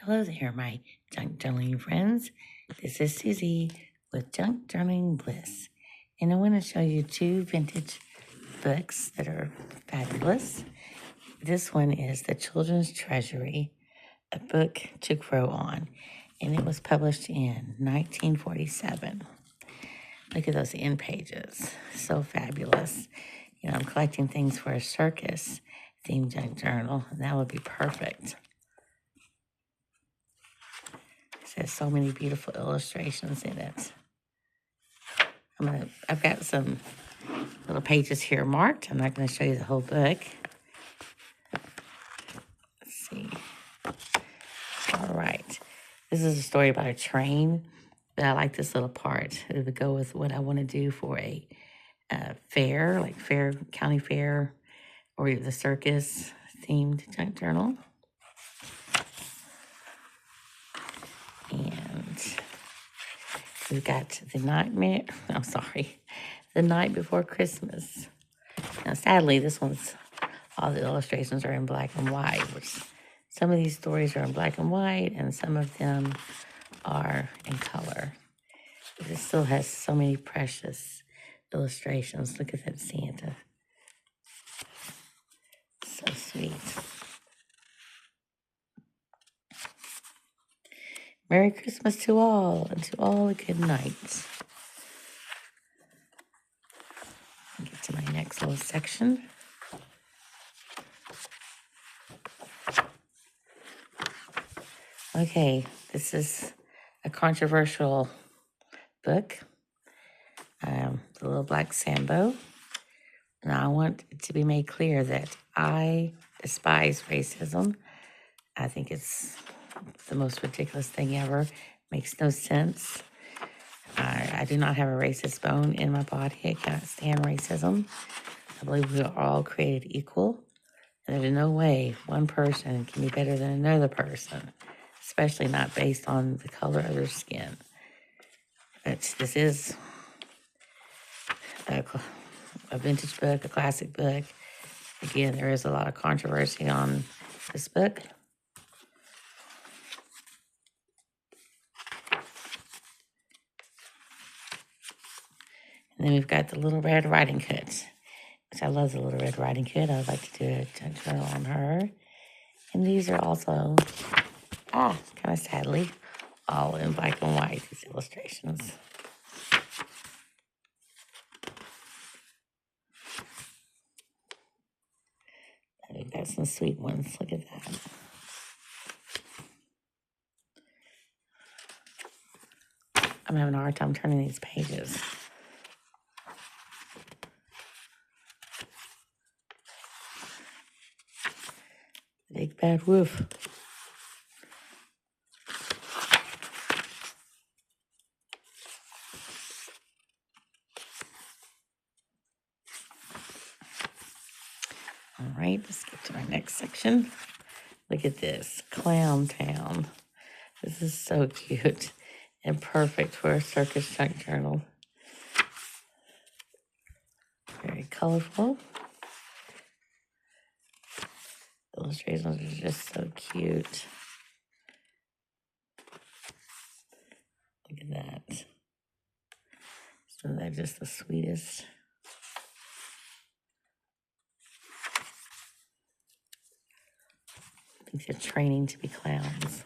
Hello there, my junk journaling friends. This is Susie with Junk Journaling Bliss, and I want to show you two vintage books that are fabulous. This one is The Children's Treasury, a book to grow on, and it was published in 1947. Look at those end pages, so fabulous. You know, I'm collecting things for a circus themed junk journal, and that would be perfect. There's so many beautiful illustrations in it. I've got some little pages here marked. I'm not going to show you the whole book. Let's see. All right. This is a story about a train, but I like this little part. It would go with what I want to do for a fair, like county fair, or the circus themed junk journal. And we've got The Night Before Christmas. Now, sadly, this one's, all the illustrations are in black and white, which some of these stories are in black and white and some of them are in color. But it still has so many precious illustrations. Look at that Santa. So sweet. Merry Christmas to all, and to all a good night. I'll get to my next little section. Okay, this is a controversial book, The Little Black Sambo. Now, I want it to be made clear that I despise racism. I think it's the most ridiculous thing ever. Makes no sense. I do not have a racist bone in my body. I cannot stand racism. I believe we are all created equal. And there's no way one person can be better than another person, especially not based on the color of their skin. But this is a vintage book, a classic book. Again, there is a lot of controversy on this book. And then we've got the Little Red Riding Hood, which I love the Little Red Riding Hood. I would like to do a junk journal on her. And these are also, kind of sadly, all in black and white, these illustrations. We've got some sweet ones. Look at that. I'm having a hard time turning these pages. Big Bad Wolf. All right, let's get to our next section. Look at this, Clown Town. This is so cute and perfect for a circus junk journal. Very colorful. Illustrations are just so cute. Look at that. So they're just the sweetest. I think they're training to be clowns.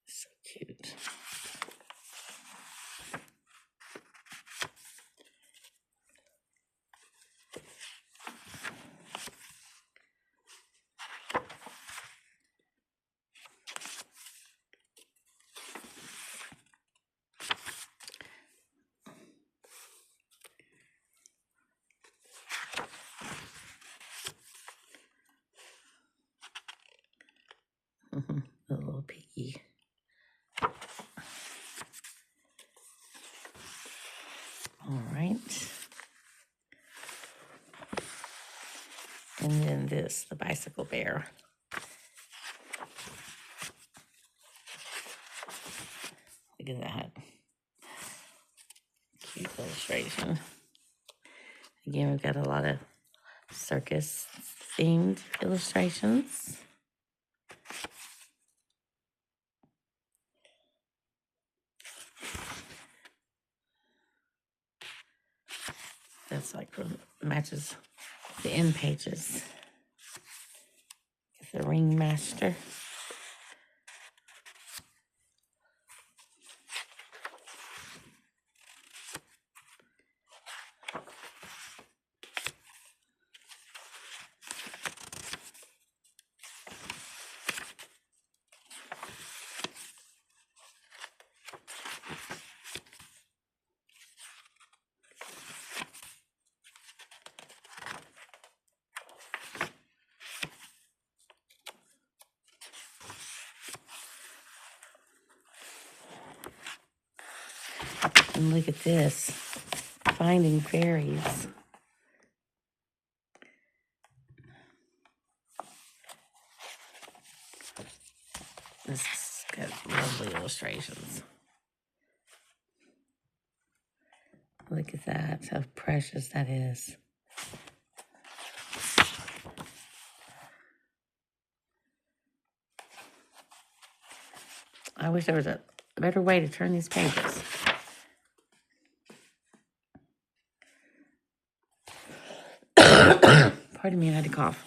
So cute. The little piggy. All right. And then this, the bicycle bear. Look at that. Cute illustration. Again, we've got a lot of circus-themed illustrations. That's like matches the end pages. It's the Ringmaster. And look at this, Finding Fairies. This has got lovely illustrations. Look at that, how precious that is. I wish there was a better way to turn these pages. Pardon me, I had to cough.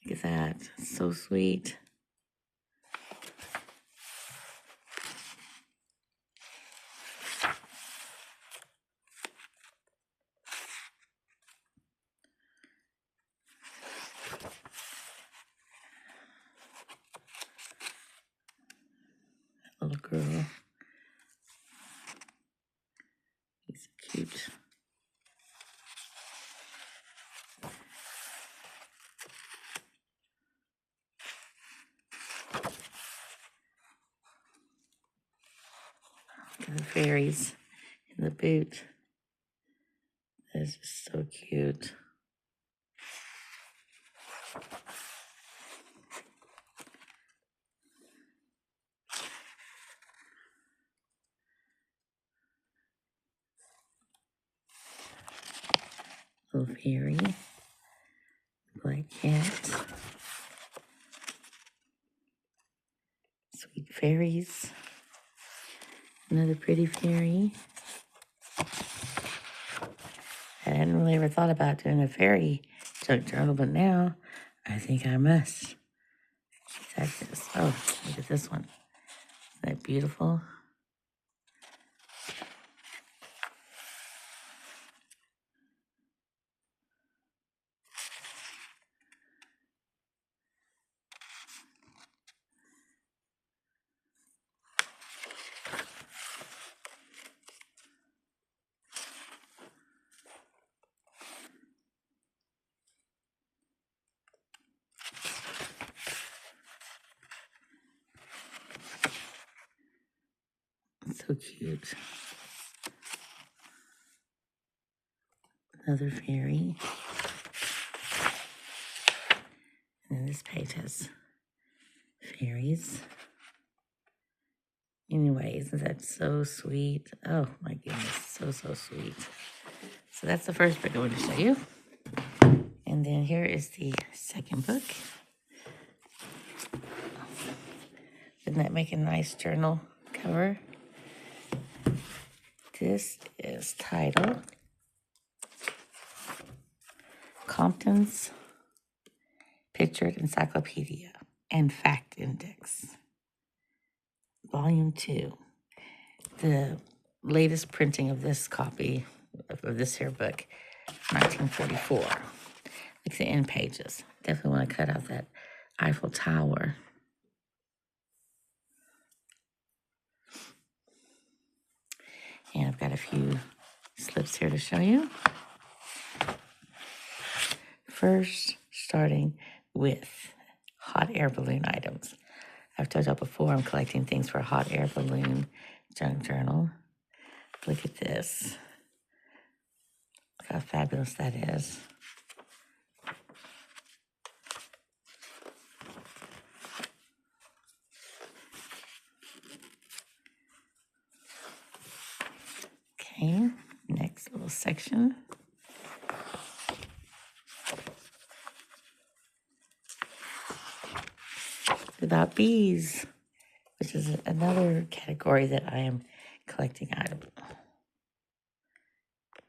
Look at that, so sweet. Little girl. He's cute. Look at the fairies in the boot. That is just so cute. Little fairy. Black cat. Sweet fairies. Another pretty fairy. I hadn't really ever thought about doing a fairy junk journal, but now I think I must. She's like this. Oh, look at this one. Isn't that beautiful? So cute. Another fairy. And then this page has fairies. Anyway, isn't that so sweet? Oh my goodness, so, so sweet. So that's the first book I want to show you. And then here is the second book. Doesn't that make a nice journal cover? This is titled Compton's Pictured Encyclopedia and Fact Index, Volume 2. The latest printing of this copy of this here book, 1944. Look at the end pages. Definitely want to cut out that Eiffel Tower. And I've got a few slips here to show you. First, starting with hot air balloon items. I've told y'all before I'm collecting things for hot air balloon junk journal. Look at this. how fabulous that is. Okay, next little section. About bees, which is another category that I am collecting items.